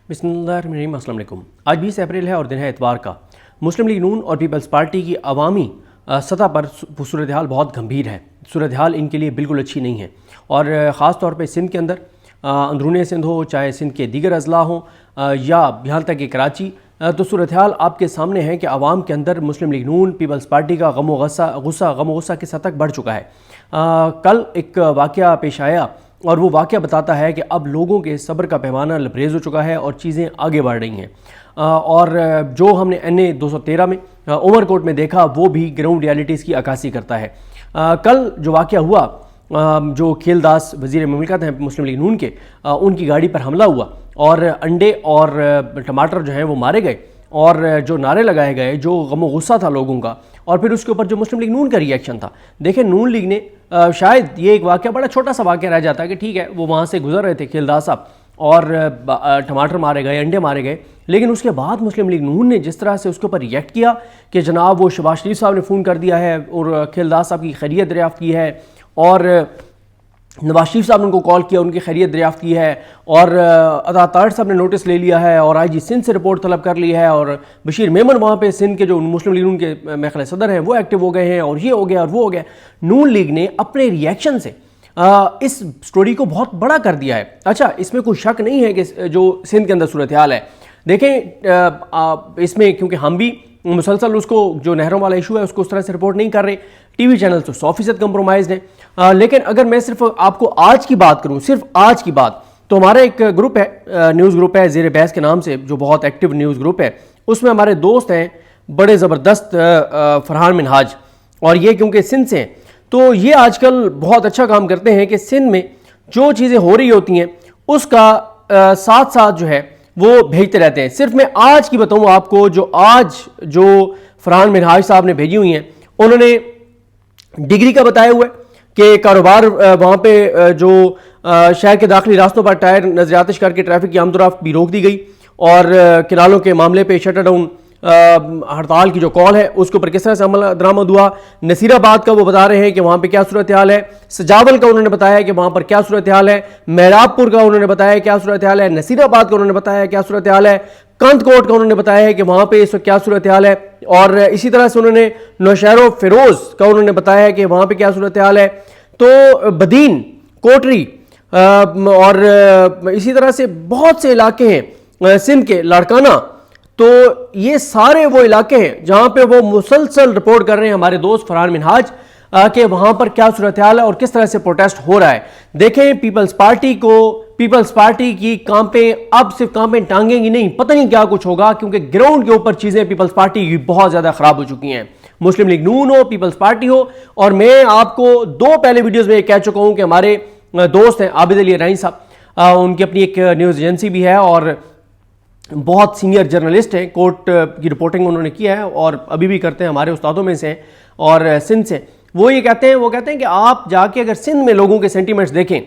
बिस्मिल्लाहिर्रहमानिर्रहीम। अस्सलाम वालेकुम। आज 20 अप्रैल है और दिन है इतवार का। मुस्लिम लीग नून और पीपल्स पार्टी की अवामी सतह पर सूरत हाल बहुत गंभीर है। सूरत हाल इनके लिए बिल्कुल अच्छी नहीं है और ख़ास तौर पे सिंध के अंदर, अंदरूनी सिंध हो चाहे सिंध के दीगर अजला हों या यहाँ तक कि कराची, तो सूरत हाल आपके सामने है कि आवाम के अंदर मुस्लिम लीग नून पीपल्स पार्टी का गम गुस्सा की सतह तक बढ़ चुका है। कल एक वाक़या पेश आया और वो वाक़या बताता है कि अब लोगों के सब्र का पैमाना लबरेज़ हो चुका है और चीज़ें आगे बढ़ रही हैं। और जो हमने NA 213 में उमरकोट में देखा वो भी ग्राउंड रियलिटीज़ की अक्कासी करता है। कल जो वाक़या हुआ, जो खेलदास वज़ीर मुमलिकत हैं मुस्लिम लीग नून के, उनकी गाड़ी पर हमला हुआ और अंडे और टमाटर जो हैं वो मारे गए और जो नारे लगाए गए, जो गम गुस्सा था लोगों का, और फिर उसके ऊपर जो मुस्लिम लीग नून का रिएक्शन था। देखें, नून लीग ने शायद ये एक वाक़या बड़ा छोटा सा वाक़या रह जाता है कि ठीक है वो वहाँ से गुजर रहे थे खेलदास साहब और टमाटर मारे गए, अंडे मारे गए, लेकिन उसके बाद मुस्लिम लीग नून ने जिस तरह से उसके ऊपर रिएक्ट किया कि जनाब वो शहबाज शरीफ साहब ने फ़ोन कर दिया है और खेलदास साहब की खैरियत दरियाफ़्त की है और नवाज शरीफ साहब ने उनको कॉल किया, उनकी खैरियत दरियाफ़्त की है और अता तारड़ साहब ने नोटिस ले लिया है और IG सिंध से रिपोर्ट तलब कर ली है और बशीर मेमन वहाँ पे सिंध के जो मुस्लिम लीग नून के मेखल सदर हैं वो एक्टिव हो गए हैं और ये हो गया और वो हो गया। नून लीग ने अपने रिएक्शन से इस स्टोरी को बहुत बड़ा कर दिया है। अच्छा, इसमें कोई शक नहीं है कि जो सिंध के अंदर सूरत हाल है, देखें इसमें क्योंकि हम भी मुसलसल उसको जो नहरों वाला इशू है उसको उस तरह से रिपोर्ट नहीं कर रहे, TV चैनल तो 100% कंप्रोमाइज़ है। लेकिन अगर मैं सिर्फ आपको आज की बात करूं, सिर्फ आज की बात, तो हमारा एक ग्रुप है, न्यूज़ ग्रुप है ज़ेर बहस के नाम से, जो बहुत एक्टिव न्यूज़ ग्रुप है। उसमें हमारे दोस्त हैं बड़े ज़बरदस्त फरहान मिनहाज, और ये क्योंकि सिंध से हैं तो ये आजकल बहुत अच्छा काम करते हैं कि सिंध में जो चीज़ें हो रही होती हैं उसका साथ साथ जो है वो भेजते रहते हैं। सिर्फ मैं आज की बताऊं आपको, जो फरहान मिनहाज साहब ने भेजी हुई हैं, उन्होंने डिग्री का बताया हुआ है कि कारोबार वहाँ पे जो शहर के दाखिली रास्तों पर टायर नजरियातिश करके ट्रैफिक की आमदोरफ्त भी रोक दी गई और किनालों के मामले पे शटर डाउन हड़ताल की जो कॉल है उसके ऊपर किस तरह से अमल दरामद हुआ। नसीराबाद का वो बता रहे हैं कि वहाँ पे क्या सूरत हाल है, सजावल का उन्होंने बताया कि वहाँ पर क्या सूरत हाल है, मेहराबपुर का उन्होंने बताया क्या सूरत हाल है, नसीराबाद का उन्होंने बताया क्या सूरत हाल है, कंदकोट का उन्होंने बताया है कि वहाँ पे इस वक्त क्या सूरत हाल है, और इसी तरह से उन्होंने नौशहरो फिरोज का उन्होंने बताया है कि वहाँ पे क्या सूरत हाल है। तो बदीन, कोटरी और इसी तरह से बहुत से इलाके हैं सिंध के, लाड़काना, तो ये सारे वो इलाके हैं जहाँ पे वो मुसलसल रिपोर्ट कर रहे हैं हमारे दोस्त फरहान मिनहाज कि वहाँ पर क्या सूरत हाल है और किस तरह से प्रोटेस्ट हो रहा है। देखें, पीपल्स पार्टी की कांपें अब सिर्फ कांपें टांगेंगी नहीं, पता नहीं क्या कुछ होगा, क्योंकि ग्राउंड के ऊपर चीज़ें पीपल्स पार्टी की बहुत ज़्यादा ख़राब हो चुकी हैं। मुस्लिम लीग नून हो, पीपल्स पार्टी हो, और मैं आपको 2 पहले वीडियोज़ में कह चुका हूँ कि हमारे दोस्त हैं आबिद अली राइन साहब, उनकी अपनी एक न्यूज़ एजेंसी भी है और बहुत सीनियर जर्नलिस्ट हैं, कोर्ट की रिपोर्टिंग उन्होंने किया है और अभी भी करते हैं, हमारे उस्तादों में से हैं और सिंध से। वो कहते हैं कि आप जाके अगर सिंध में लोगों के सेंटीमेंट्स देखें,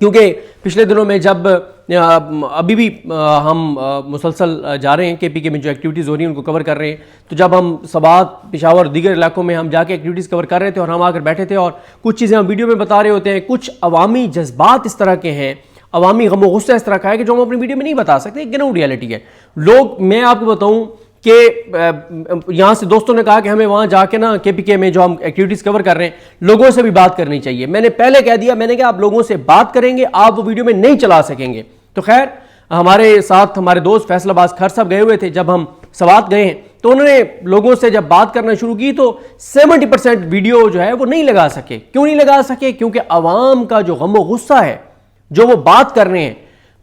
क्योंकि पिछले दिनों में जब अभी भी हम मुसलसल जा रहे हैं KPK में जो एक्टिविटीज़ हो रही हैं उनको कवर कर रहे हैं, तो जब हम सबात, पेशावर और दीगर इलाकों में हम जाके एक्टिविटीज़ कवर कर रहे थे और हम आकर बैठे थे और कुछ चीज़ें हम वीडियो में बता रहे होते हैं, कुछ अवामी जज्बात इस तरह के हैं, अवामी गम गुस्सा इस तरह का है कि जो हम अपनी वीडियो में नहीं बता सकते, ग्राउंड रियलिटी है। लोग, मैं आपको बताऊं कि यहाँ से दोस्तों ने कहा कि हमें वहाँ जाके ना KPK में जो हम एक्टिविटीज़ कवर कर रहे हैं लोगों से भी बात करनी चाहिए। मैंने पहले कह दिया, मैंने कहा आप लोगों से बात करेंगे, आप वो वीडियो में नहीं चला सकेंगे। तो खैर, हमारे साथ हमारे दोस्त फैसलाबाद खर साहब गए हुए थे, जब हम सवात गए हैं तो उन्होंने लोगों से जब बात करना शुरू की तो 70% वीडियो जो है वो नहीं लगा सके। क्यों नहीं लगा सके? क्योंकि अवाम का जो गम गुस्सा है, जो वो बात कर रहे हैं,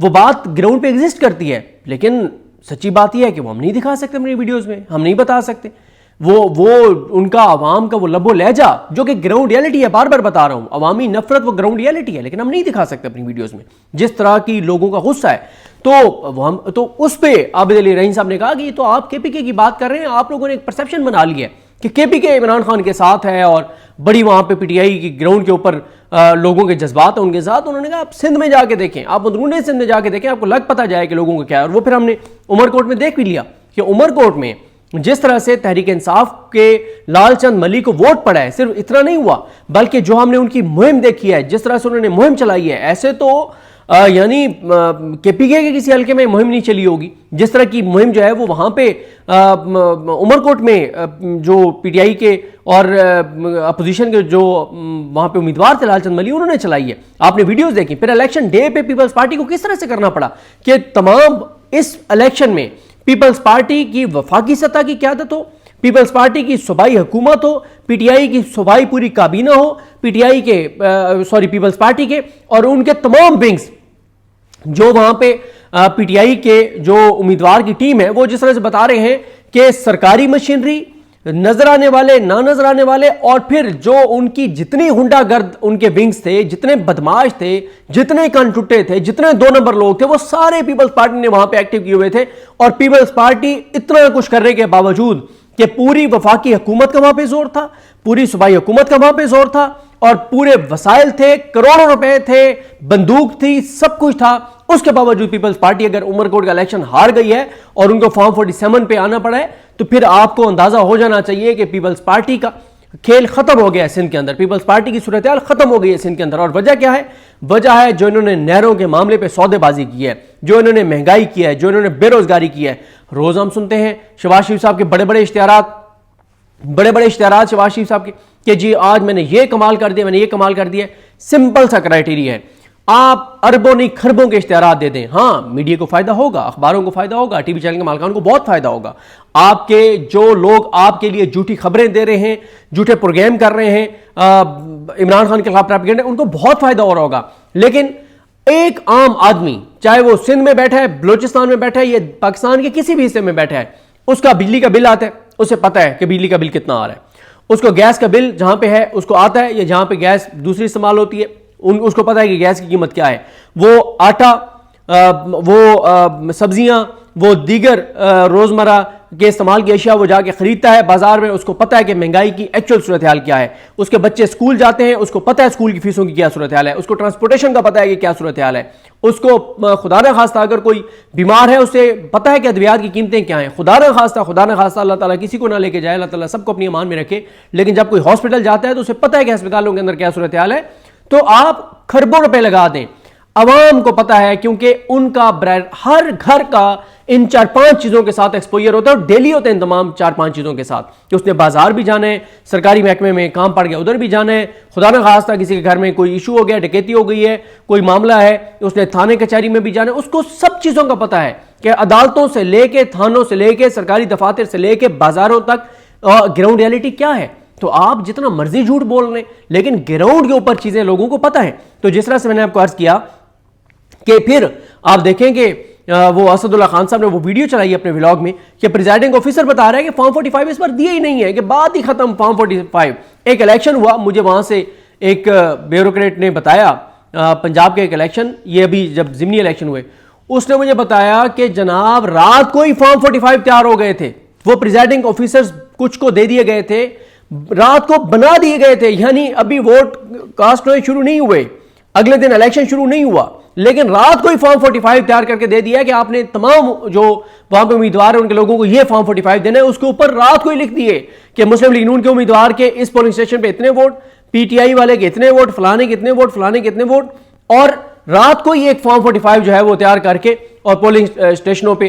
वो बात ग्राउंड पे एग्जिस्ट करती है, लेकिन सच्ची बात यह है कि वो हम नहीं दिखा सकते अपनी वीडियोस में, हम नहीं बता सकते। वो उनका अवाम का वो लबो लहजा जो कि ग्राउंड रियलिटी है, बार बार बता रहा हूं, अवामी नफरत वो ग्राउंड रियलिटी है, लेकिन हम नहीं दिखा सकते अपनी वीडियोस में जिस तरह की लोगों का गुस्सा है। तो उस पर आबिद अली रहीम साहब ने कहा कि तो आप KPK की बात कर रहे हैं, आप लोगों ने एक परसेप्शन बना लिया है कि KPK इमरान खान के साथ है और बड़ी वहाँ पे PTI की ग्राउंड के ऊपर लोगों के जज्बात हैं उनके साथ। उन्होंने कहा आप सिंध में जाके देखें, आप अंदरूनी सिंध में जाके देखें, आपको लग पता जाए कि लोगों को क्या है। और वो फिर हमने उमरकोट में देख भी लिया कि उमरकोट में जिस तरह से तहरीक इंसाफ के लालचंद मलिक को वोट पड़ा है, सिर्फ इतना नहीं हुआ बल्कि जो हमने उनकी मुहिम देखी है, जिस तरह से उन्होंने मुहिम चलाई है, ऐसे तो यानी केपीके के किसी हल्के में मुहिम नहीं चली होगी, जिस तरह की मुहिम जो है वो वहाँ पे उमरकोट में जो पीटीआई के और अपोजिशन के जो वहाँ पे उम्मीदवार थे लालचंद मली, उन्होंने चलाई है। आपने वीडियोस देखी। फिर इलेक्शन डे पे पीपल्स पार्टी को किस तरह से करना पड़ा कि तमाम इस इलेक्शन में पीपल्स पार्टी की वफाकी सतह की क़यादत हो, पीपल्स पार्टी की सूबाई हुकूमत हो, पीटीआई की सूबाई पूरी काबीना हो, पीटीआई के पीपल्स पार्टी के और उनके तमाम विंग्स जो वहां पे पीटीआई के जो उम्मीदवार की टीम है वो जिस तरह से बता रहे हैं कि सरकारी मशीनरी, नजर आने वाले, ना नजर आने वाले, और फिर जो उनकी जितनी हुंडागर्द उनके विंग्स थे, जितने बदमाश थे, जितने कनटुट्टे थे, जितने 2 नंबर लोग थे, वो सारे पीपल्स पार्टी ने वहां पे एक्टिव किए हुए थे। और पीपल्स पार्टी इतना कुछ करने के बावजूद कि पूरी वफाकी हुकूमत का वहां पे जोर था, पूरी सूबाई हुकूमत का वहां पे जोर था, और पूरे वसाइल थे, करोड़ों रुपए थे, बंदूक थी, सब कुछ था, उसके बावजूद पीपल्स पार्टी अगर उमरकोट का इलेक्शन हार गई है और उनको फॉर्म 47 पे आना पड़ा है, तो फिर आपको अंदाजा हो जाना चाहिए कि पीपल्स पार्टी का खेल खत्म हो गया है सिंध के अंदर, पीपल्स पार्टी की सूरत हाल खत्म हो गई है सिंध के अंदर। और वजह क्या है? वजह है जो इन्होंने नहरों के मामले पे सौदेबाजी की है, जो इन्होंने महंगाई की है, जो इन्होंने बेरोजगारी की है। रोज हम सुनते हैं शहबाज शरीफ साहब के बड़े बड़े इश्तिहारात शहबाज शरीफ साहब के कि जी आज मैंने ये कमाल कर दिया, मैंने ये कमाल कर दिया। सिंपल सा क्राइटेरिया है, आप अरबों नहीं खरबों के इश्तिहारात दे दें, हाँ मीडिया को फायदा होगा, अखबारों को फायदा होगा, टीवी चैनल के मालिकान को बहुत फायदा होगा। आपके जो लोग आपके लिए झूठी खबरें दे रहे हैं, झूठे प्रोग्राम कर रहे हैं, इमरान खान के खिलाफ प्रोपेगेंडा, उनको बहुत फायदा हो रहा होगा। लेकिन एक आम आदमी, चाहे वो सिंध में बैठा है, बलूचिस्तान में बैठा है, या पाकिस्तान के किसी भी हिस्से में बैठा है, उसका बिजली का बिल आता है, उसे पता है कि बिजली का बिल कितना आ रहा है। उसको गैस का बिल जहां पे है उसको आता है, या जहां पे गैस दूसरी इस्तेमाल होती है उसको पता है कि गैस की कीमत क्या है। वो आटा, वो सब्जियां, वो दीगर रोजमर्रा के इस्तेमाल की अशिया वो जाके खरीदता है बाजार में, उसको पता है कि महंगाई की एक्चुअल सूरत हाल क्या है। उसके बच्चे स्कूल जाते हैं, उसको पता है स्कूल की फीसों की क्या सूरत हाल है, उसको ट्रांसपोर्टेशन का पता है कि क्या सूरत हाल है, उसको खुदा न खास्ता अगर कोई बीमार है उसे पता है कि अद्वियात की कीमतें क्या हैं। खुदा न खास्ता अल्लाह ताला किसी को ना लेके जाए, अल्लाह ताला सबको अपनी ईमान में रखे, लेकिन जब कोई हॉस्पिटल जाता है तो उसे पता है कि अस्पतालों के अंदर क्या सूरत हाल है। तो आप खरबों रुपए लगा दें, अवाम को पता है, क्योंकि उनका हर घर का इन 4-5 चीजों के साथ एक्सपोजर होता है, और डेली होते हैं तमाम 4-5 चीजों के साथ, कि उसने बाजार भी जाना है, सरकारी महकमे में काम पड़ गया उधर भी जाना है, खुदा न खास्ता किसी के घर में कोई इशू हो गया, डकैती हो गई है, कोई मामला है, उसने थाने कचहरी में भी जाना है, उसको सब चीजों का पता है कि अदालतों से लेके, थानों से लेके, सरकारी दफातर से लेके बाजारों तक ग्राउंड रियलिटी क्या है। तो आप जितना मर्जी झूठ बोल रहे हैं, लेकिन ग्राउंड के ऊपर चीजें लोगों को पता है। तो जिस तरह से मैंने आपको अर्ज किया कि फिर आप देखें कि वो असदुल्ला खान साहब ने वो वीडियो चलाई अपने व्लॉग में कि प्रिजाइडिंग ऑफिसर बता रहा है कि फॉर्म 45 इस पर दिए ही नहीं है, कि बात ही खत्म फॉर्म 45। एक इलेक्शन हुआ, मुझे वहां से एक ब्यूरोक्रेट ने बताया, पंजाब के एक इलेक्शन, ये अभी जब जिमनी इलेक्शन हुए, उसने मुझे बताया कि जनाब रात को ही फॉर्म 45 तैयार हो गए थे। वो प्रिजाइडिंग ऑफिसर्स कुछ को दे दिए गए थे, रात को बना दिए गए थे, यानी अभी वोट कास्ट होने शुरू नहीं हुए, अगले दिन इलेक्शन शुरू नहीं हुआ, लेकिन रात को ही फॉर्म 45 तैयार करके दे दिया कि आपने तमाम जो वहां पे उम्मीदवार हैं उनके लोगों को ये फॉर्म 45 देना है। उसके ऊपर रात को ही लिख दिए कि मुस्लिम लीग नून के उम्मीदवार के इस पोलिंग स्टेशन पे इतने वोट, पीटीआई वाले के इतने वोट, फलाने के इतने वोट, फलाने के इतने वोट, और रात को ही एक फॉर्म 45 जो है वो तैयार करके और पोलिंग स्टेशनों पे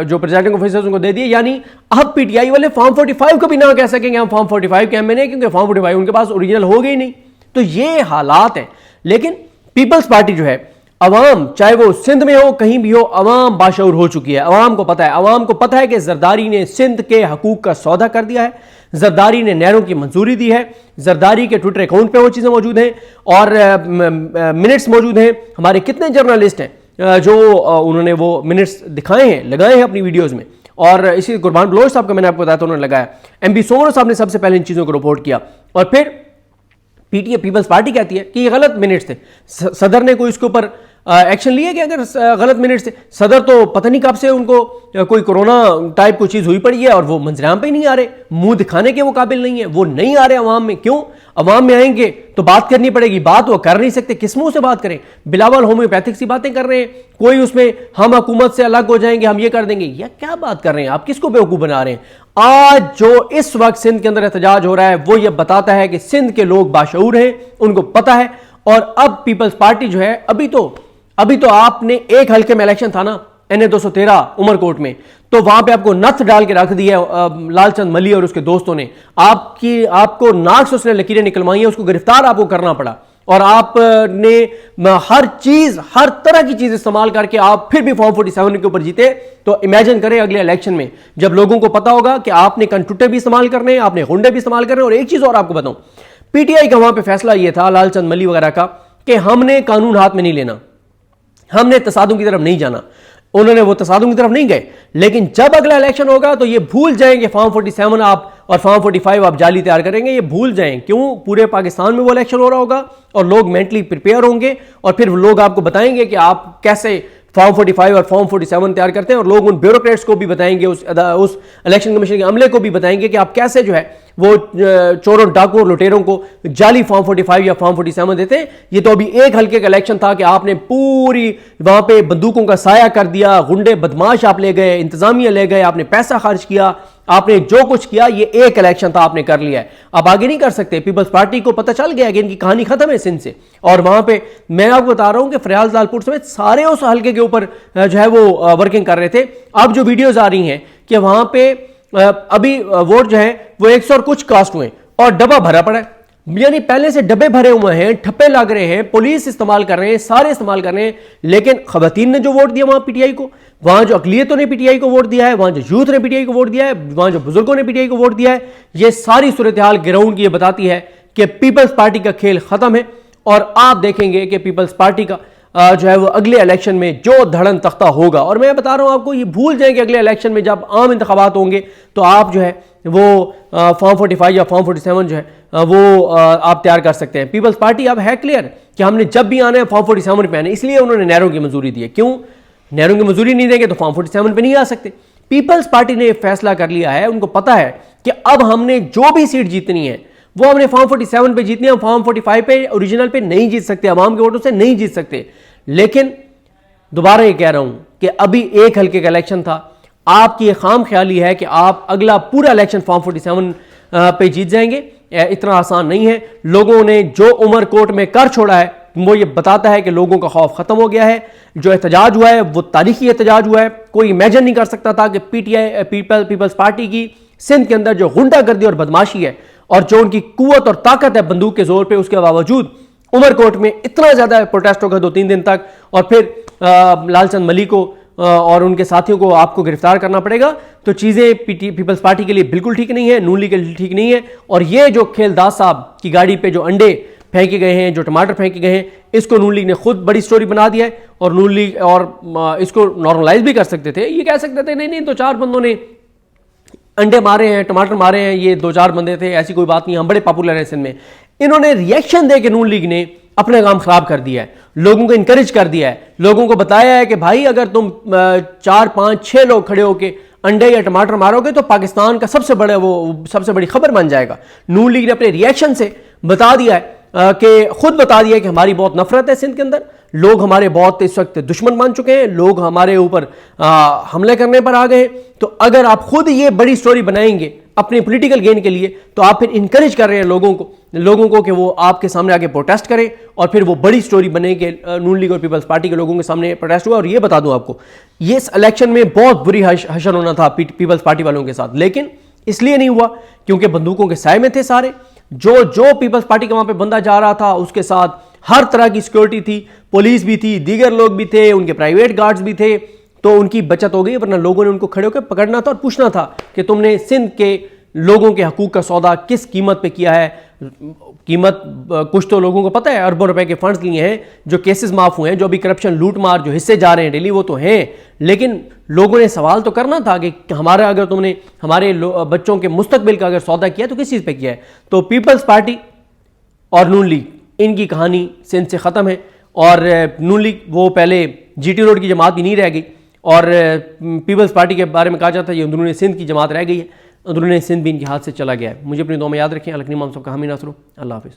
जो प्रिजाइडिंग ऑफिसर्स उनको दे दिए। यानी अब पीटीआई वाले फॉर्म 45 को भी ना कह सकेंगे हम फॉर्म 45 के एमएनए, क्योंकि फॉर्म 45 उनके पास ओरिजिनल हो गई नहीं। तो ये हालात है। लेकिन पीपल्स पार्टी जो है, अवाम चाहे वो सिंध में हो कहीं भी हो, अवाम बाशऊर हो चुकी है। अवाम को पता है कि जरदारी ने सिंध के हकूक का सौदा कर दिया है, जरदारी ने नहरों की मंजूरी दी है, जरदारी के ट्विटर अकाउंट पे वो चीज़ें मौजूद हैं और मिनट्स मौजूद हैं। हमारे कितने जर्नलिस्ट हैं जो उन्होंने वो मिनट्स दिखाए हैं, लगाए हैं अपनी वीडियोज़ में, और इसी गुरबान बलोच साहब का मैंने आपको बताया था, उन्होंने लगाया। एमबी सोमरो साहब ने सबसे पहले इन चीज़ों को रिपोर्ट किया, और फिर पीपल्स पार्टी कहती है कि ये गलत मिनट्स थे। सदर ने कोई इसके ऊपर एक्शन लिए कि अगर गलत मिनट्स थे? सदर तो पता नहीं कब से उनको कोई कोरोना टाइप कोई चीज़ हुई पड़ी है और वो मंजराम पे नहीं आ रहे, मुंह दिखाने के वो काबिल नहीं है, वो नहीं आ रहे अवाम में। क्यों? अवाम में आएंगे तो बात करनी पड़ेगी, बात वो कर नहीं सकते, किस मुंह से बात करें? बिलावल होम्योपैथिक सी बातें कर रहे हैं, कोई उसमें हम हुकूमत से अलग हो जाएंगे, हम ये कर देंगे, या क्या बात कर रहे हैं आप? किसको बेवकूफ़ बना रहे हैं? आज जो इस वक्त सिंध के अंदर एहतजाज हो रहा है वो ये बताता है कि सिंध के लोग बाशऊर हैं, उनको पता है, और अब पीपल्स पार्टी जो है, अभी तो आपने एक हल्के में इलेक्शन था ना, NA 213 उमरकोट में, तो वहां पे आपको नथ डाल के रख दिया लालचंद मली और उसके दोस्तों ने। आपको नाक से उसने लकीरें निकलवाई हैं, उसको गिरफ्तार आपको करना पड़ा, और आपने हर चीज, हर तरह की चीज इस्तेमाल करके आप फिर भी फॉर्म 47 के ऊपर जीते। तो इमेजिन करें अगले इलेक्शन में जब लोगों को पता होगा कि आपने कंटुटे भी इस्तेमाल करने हैं, आपने गुंडे भी इस्तेमाल करने हैं। और एक चीज और आपको बताऊं, PTI का वहां पे फैसला यह था, लालचंद मली वगैरह का, कि हमने कानून हाथ में नहीं लेना, हमने तसादुम की तरफ नहीं जाना। उन्होंने वो तसादुम की तरफ नहीं गए, लेकिन जब अगला इलेक्शन होगा तो ये भूल जाएंगे फॉर्म 47 आप और फॉर्म 45 आप जाली तैयार करेंगे, ये भूल जाएं। क्यों? पूरे पाकिस्तान में वो इलेक्शन हो रहा होगा और लोग मेंटली प्रिपेयर होंगे, और फिर लोग आपको बताएंगे कि आप कैसे फॉर्म 45 और फॉर्म 47 तैयार करते हैं, और लोग उन ब्यूरोक्रेट्स को भी बताएंगे, उस इलेक्शन कमीशन के अमले को भी बताएंगे कि आप कैसे जो है वो चोरों, डाकुओं और लुटेरों को जाली फॉर्म 45 या फॉर्म 47 देते हैं। ये तो अभी एक हल्के का इलेक्शन था कि आपने पूरी वहां पे बंदूकों का साया कर दिया, गुंडे बदमाश आप ले गए, इंतजामिया ले गए, आपने पैसा खर्च किया, आपने जो कुछ किया, ये एक इलेक्शन था, आपने कर लिया है, अब आगे नहीं कर सकते। पीपल्स पार्टी को पता चल गया कि इनकी कहानी खत्म है सिंध से, और वहां पे मैं आपको बता रहा हूं कि फरियाद लालपुर समेत सारे उस हल्के के ऊपर जो है वो वर्किंग कर रहे थे। अब जो वीडियोज आ रही हैं कि वहां पे अभी वोट जो है वो 100 और कुछ कास्ट हुए और डब्बा भरा पड़ा है, यानी पहले से डब्बे भरे हुए हैं, ठप्पे लग रहे हैं, पुलिस इस्तेमाल कर रहे हैं, सारे इस्तेमाल कर रहे हैं, लेकिन खवातीन ने जो वोट दिया वहां PTI को, वहां जो अकलियतों ने PTI को वोट दिया है, वहां जो यूथ ने PTI को वोट दिया है, वहां जो बुजुर्गों ने PTI को वोट दिया है, ये सारी सूरत हाल ग्राउंड की ये बताती है कि पीपल्स पार्टी का खेल खत्म है। और आप देखेंगे कि पीपल्स पार्टी का जो है वो अगले इलेक्शन में जो धड़न तख्ता होगा, और मैं बता रहा हूं आपको, ये भूल जाएंगे अगले इलेक्शन में जब आम इंतखाबात होंगे तो आप जो है वो फॉर्म 45 या फॉर्म 47 जो है वो आप तैयार कर सकते हैं। पीपल्स पार्टी अब है क्लियर कि हमने जब भी आना है फॉर्म 47 पे आना है, इसलिए उन्होंने नहरों की मंजूरी दी है। क्यों? नहरों की मंजूरी नहीं देंगे तो फॉर्म 47 पे नहीं आ सकते। पीपल्स पार्टी ने फैसला कर लिया है, उनको पता है कि अब हमने जो भी सीट जीतनी है वो हमने फॉर्म 47 पे जीतनी है, फॉर्म 45 पे ओरिजिनल पे नहीं जीत सकते, आवाम के वोटों से नहीं जीत सकते। लेकिन दोबारा ये कह रहा हूं कि अभी एक हल्के का इलेक्शन था, आपकी खाम ख्याली है कि आप अगला पूरा इलेक्शन फॉर्म 47 पे जीत जाएंगे, इतना आसान नहीं है। लोगों ने जो उमरकोट में कर छोड़ा है वो ये बताता है कि लोगों का खौफ खत्म हो गया है। जो एहतजाज हुआ है वो तारीखी एहतजाज हुआ है, कोई इमेजिन नहीं कर सकता था कि पीपल्स पार्टी की सिंध के अंदर जो गुंडागर्दी और बदमाशी है और जो उनकी कुव्वत और ताकत है बंदूक के जोर पे, उसके बावजूद उमरकोट में इतना ज्यादा प्रोटेस्ट होगा 2-3 दिन तक, और फिर लालचंद मली को और उनके साथियों को आपको गिरफ्तार करना पड़ेगा। तो चीजें पीपल्स पार्टी के लिए बिल्कुल ठीक नहीं है, नून लीग के लिए ठीक नहीं है। और ये जो खेलदास साहब की गाड़ी पे जो अंडे फेंके गए हैं, जो टमाटर फेंके गए हैं, इसको नून लीग ने खुद बड़ी स्टोरी बना दिया है। और नून लीग और इसको नॉर्मलाइज भी कर सकते थे, ये कह सकते थे नहीं 2-4 बंदों ने अंडे मारे हैं, टमाटर मारे हैं, ये 2-4 बंदे थे, ऐसी कोई बात नहीं, हम बड़े पॉपुलर हैं सिंध में। इन्होंने रिएक्शन दे के नून लीग ने अपना काम खराब कर दिया है, लोगों को इंकरेज कर दिया है, लोगों को बताया है कि भाई अगर तुम 4-5-6 लोग खड़े होके अंडे या टमाटर मारोगे तो पाकिस्तान का सबसे बड़ी खबर बन जाएगा। नून लीग ने अपने रिएक्शन से बता दिया है कि खुद बता दिया है कि हमारी बहुत नफरत है सिंध के अंदर, लोग हमारे बहुत इस वक्त दुश्मन बन चुके हैं, लोग हमारे ऊपर हमले करने पर आ गए हैं। तो अगर आप खुद ये बड़ी स्टोरी बनाएंगे अपने पॉलिटिकल गेन के लिए, तो आप फिर इंकरेज कर रहे हैं लोगों को कि वो आपके सामने आके प्रोटेस्ट करें, और फिर वो बड़ी स्टोरी बने कि नून लीग और पीपल्स पार्टी के लोगों के सामने प्रोटेस्ट हुआ। और ये बता दूं आपको, ये इस इलेक्शन में बहुत बुरी हशर होना था पीपल्स पार्टी वालों के साथ, लेकिन इसलिए नहीं हुआ क्योंकि बंदूकों के साए में थे सारे। जो पीपल्स पार्टी का वहां पे बंदा जा रहा था उसके साथ हर तरह की सिक्योरिटी थी, पुलिस भी थी, दीगर लोग भी थे, उनके प्राइवेट गार्ड्स भी थे, तो उनकी बचत हो गई। वरना लोगों ने उनको खड़े होकर पकड़ना था और पूछना था कि तुमने सिंध के लोगों के हकूक का सौदा किस कीमत पे किया है। कीमत कुछ तो लोगों को पता है, अरबों रुपए के फंड्स लिए हैं, जो केसेस माफ हुए हैं, जो अभी करप्शन लूट मार जो हिस्से जा रहे हैं डेली, वो तो हैं। लेकिन लोगों ने सवाल तो करना था कि हमारा अगर तुमने हमारे बच्चों के मुस्तकबिल का अगर सौदा किया तो किस चीज़ पे किया है। तो पीपल्स पार्टी और नून लीग, इनकी कहानी सिंध से ख़त्म है। और नून लीग वो पहले GT रोड की जमात भी नहीं रह गई, और पीपल्स पार्टी के बारे में कहा जाता है ये अंदरूनी सिंध की जमात रह गई है, अंदरूनी सिंध भी इनके हाथ से चला गया है। मुझे अपनी दुआ में याद रखें। अलकनी मोहम्मद साहब का हामी नासरो। अल्लाह हाफिज़।